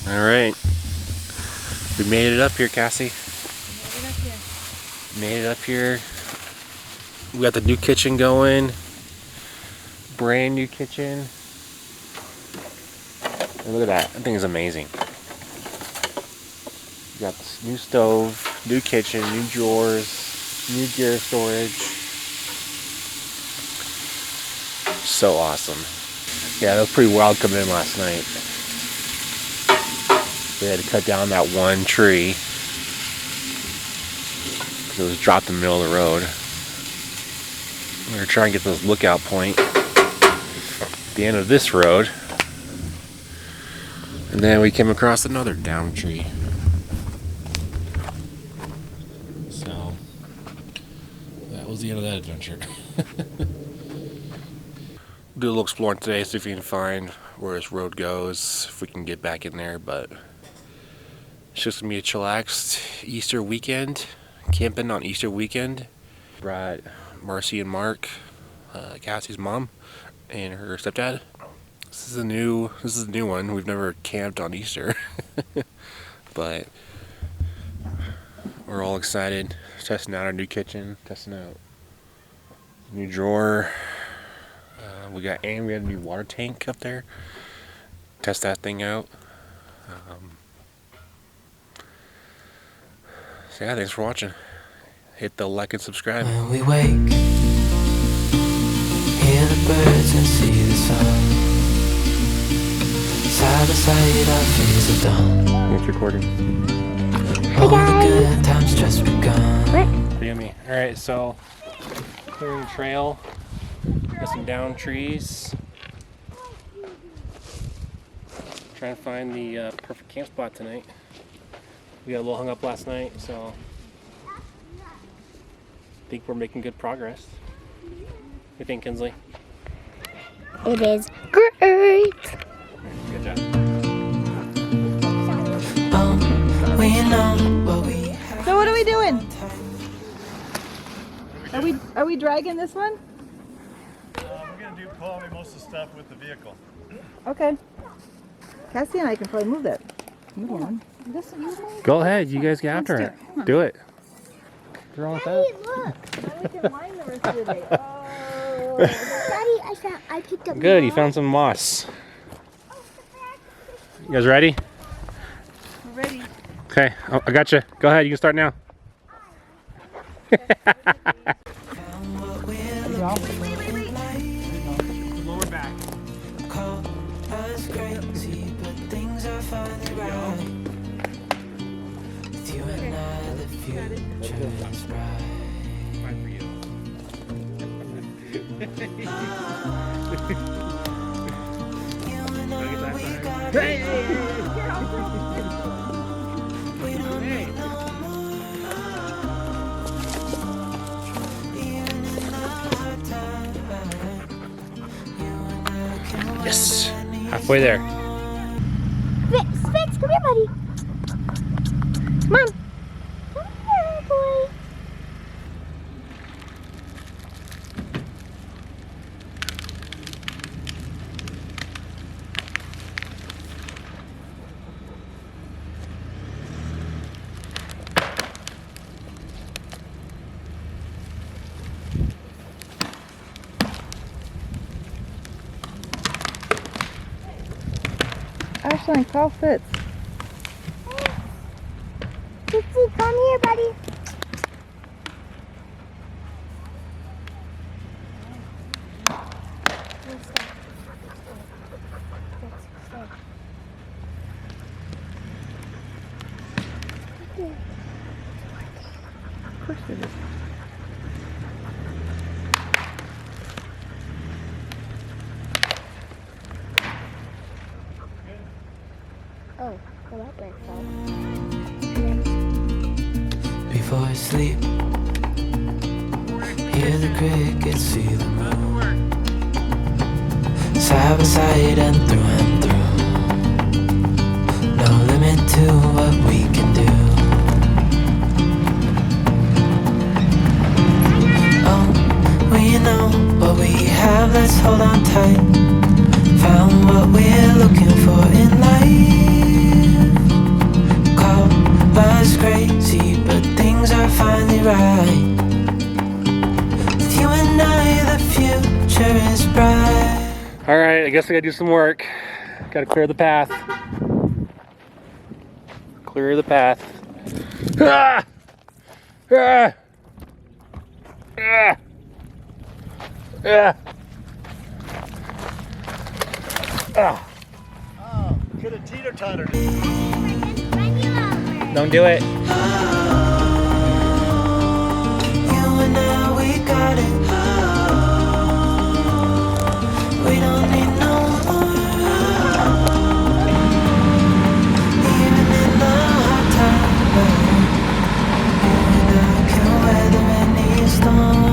Alright. We made it up here, Cassie. Made it up here. We got the new kitchen going. Brand new kitchen. And look at that. That thing is amazing. We got this new stove, new kitchen, new drawers, new gear storage. So awesome. Yeah, that was pretty wild coming in last night. We had to cut down that one tree. It was dropped in the middle of the road. We were trying to get to this lookout point at the end of this road. And then we came across another down tree. So that was the end of that adventure. Do a little exploring today, see if we can find where this road goes, if we can get back in there, but it's just gonna be a chillaxed Easter weekend, camping on Easter weekend. Brought Marcy and Mark, Cassie's mom, and her stepdad. This is a new one. We've never camped on Easter, but we're all excited. Testing out our new kitchen, testing out new drawer. We got a new water tank up there. Test that thing out. So yeah, thanks for watching. Hit the like and subscribe. When we wake, hear the birds and see the sun. Side by side, our fears are done. It's recording. All the good times just begun. Pretty yummy. Alright, so clearing the trail. Got some down trees. Trying to find the perfect camp spot tonight. We got a little hung up last night, so I think we're making good progress. What do you think, Kinsley? It is great. Good job. So what are we doing? Are we dragging this one? We're going to do probably most of the stuff with the vehicle. Okay. Cassie and I can probably move that. Move on. Go ahead, you guys get after it. Do it. What's wrong with that? Now we can line the rest of the day. Oh. Daddy, I picked up. Good, you found some moss. You guys ready? We're ready. Okay, I got you. Go ahead, you can start now. Lower back. Fine for you. Yes, halfway there. Spitz, come here, buddy. Come on. Come here, boy. Ashlyn, call Fitz. Fitzy, come here, buddy. Of course it is. Oh, well, that went well. Before I sleep, hear the crickets, see the moon. Side by side and through. No limit to what we can do. Oh, we know what we have, let's hold on tight. Found what we're looking for in life. guess I gotta do some work. Gotta clear the path. Clear the path. Ah! Ah! Ah! Ah! Ah! Oh, could have teeter-tottered. Don't do it. You and I, we got it. We don't need no more. Even in the hard times, you and I can weather any storm.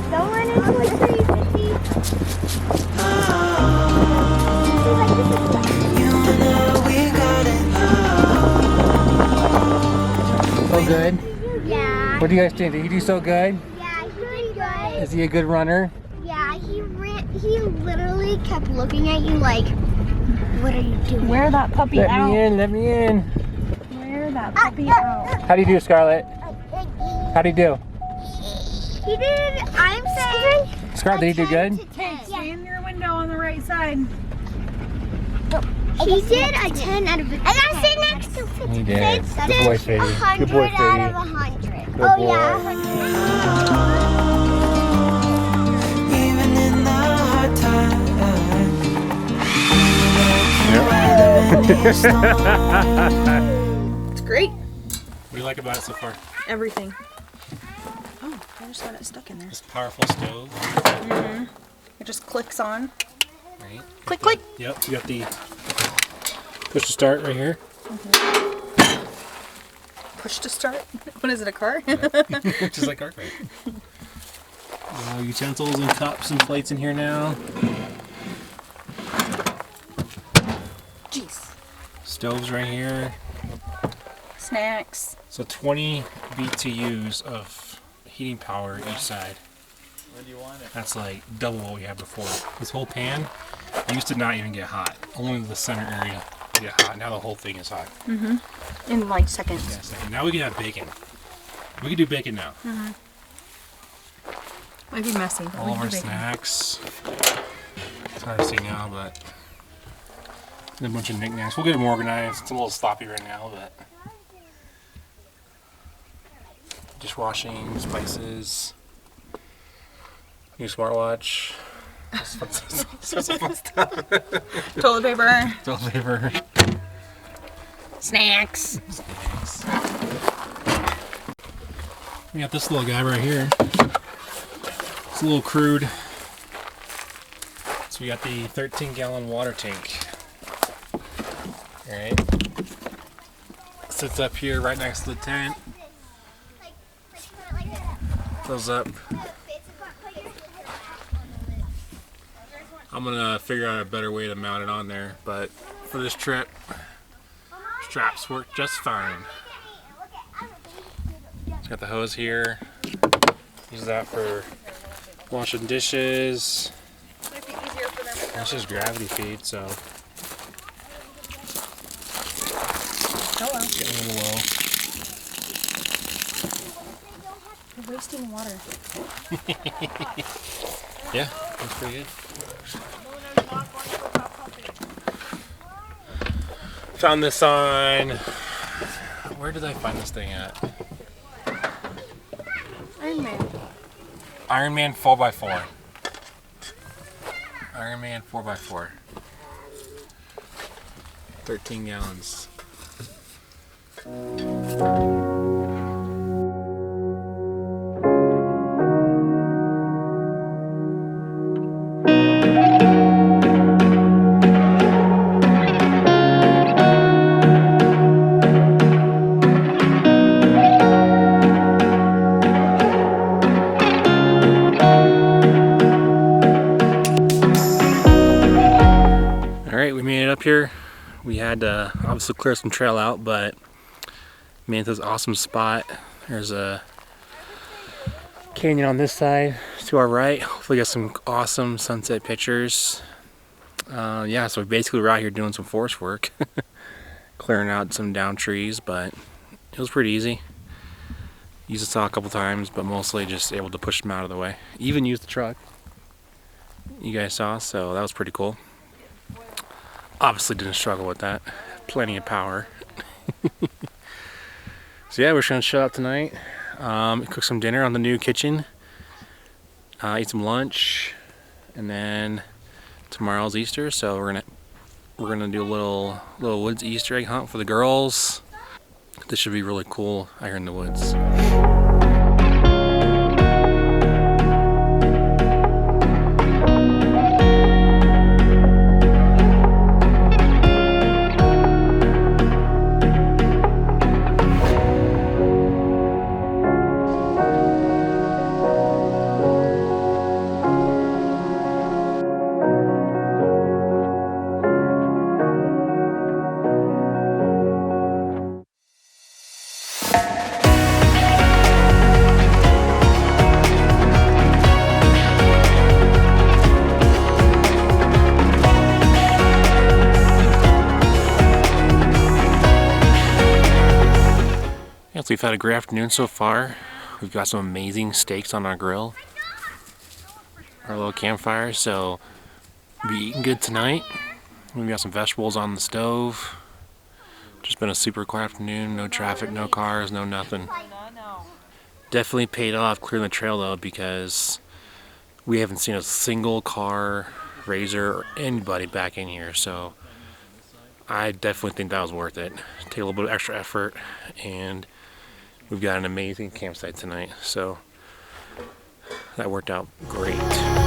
Don't run into a tree, Sissy. You and I, we got it. So good. Yeah. What do you guys think? Did he do so good? Yeah, he's pretty good. Is he a good runner? Yeah, he literally kept looking at you like, what are you doing? Wear that puppy Let out. me in, let me in. Wear that puppy out. How do you do, Scarlett? How do you do? He did, I'm saying, Scarlett, did he do good? Hey, stay in your window on the right side. he did a 10 out of a 10. I gotta stay next to 50. He did. Good boy, Sadie. 100 Good boy, out of Sadie. 100. Good Oh boy. yeah, 100. Even in the hard times, It's great. What do you like about it so far? Everything. Oh, I just got it stuck in there. This powerful stove. It just clicks on. Right. Click, click. Yep, you got the push to start right here. Push to start. What is it, a car? Just like our car. Utensils and cups and plates in here now. Jeez. Stoves right here. Snacks. So 20 BTUs of heating power each side. When do you want it? That's like double what we had before. This whole pan used to not even get hot. Only the center area would get hot. Now the whole thing is hot. In like seconds. Yeah, so now we can have bacon. We can do bacon now. Might be messy. But All we of can our do bacon. snacks. It's hard to see now, but and a bunch of knickknacks. We'll get them organized. It's a little sloppy right now, but dishwashing, spices, new smartwatch. Sorts of fun stuff. Toilet paper. Toilet paper. Snacks. Snacks. We got this little guy right here. It's a little crude. So we got the 13-gallon water tank. Alright. Sits up here right next to the tent. Fills up. I'm gonna figure out a better way to mount it on there, but for this trip, straps work just fine. Got the hose here. Use that for washing dishes. Might be easier for them to That's just gravity feed, so Oh it's getting a little low. You're wasting water. Yeah, that's pretty good. Found this on. Where did I find this thing at? Iron Man. Iron Man 4x4. Iron Man 4x4. 13 gallons. Alright, we made it up here. We had to obviously clear some trail out, but made this awesome spot. There's a canyon on this side to our right. Hopefully get some awesome sunset pictures. Yeah, so basically we're out here doing some forest work. clearing out some down trees, but it was pretty easy. Used the saw a couple times, but mostly just able to push them out of the way. Even used the truck, you guys saw, so that was pretty cool. Obviously didn't struggle with that. Plenty of power. So yeah, we're just gonna shut up tonight. Cook some dinner on the new kitchen. Eat some lunch, and then tomorrow's Easter, so we're gonna do a little woods Easter egg hunt for the girls. This should be really cool out here in the woods. Yes, we've had a great afternoon so far. We've got some amazing steaks on our grill, our little campfire, so we'll be eating good tonight. We've got some vegetables on the stove. Just been a super quiet afternoon, no traffic, no cars, no nothing. Definitely paid off clearing the trail though, because we haven't seen a single car, razor, or anybody back in here, so I definitely think that was worth it. Take a little bit of extra effort, and we've got an amazing campsite tonight, so that worked out great.